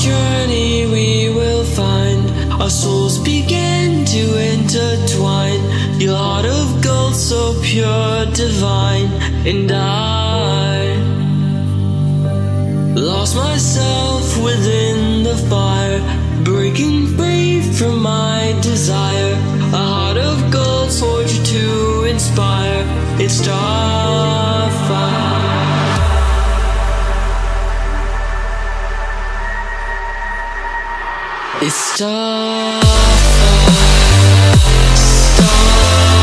journey we will find our souls begin to intertwine. Your heart of gold, so pure, divine. And I lost myself within the fire, breaking free from my desire. A heart of gold, forged to inspire. It's starfire. It's starfire. Starfire.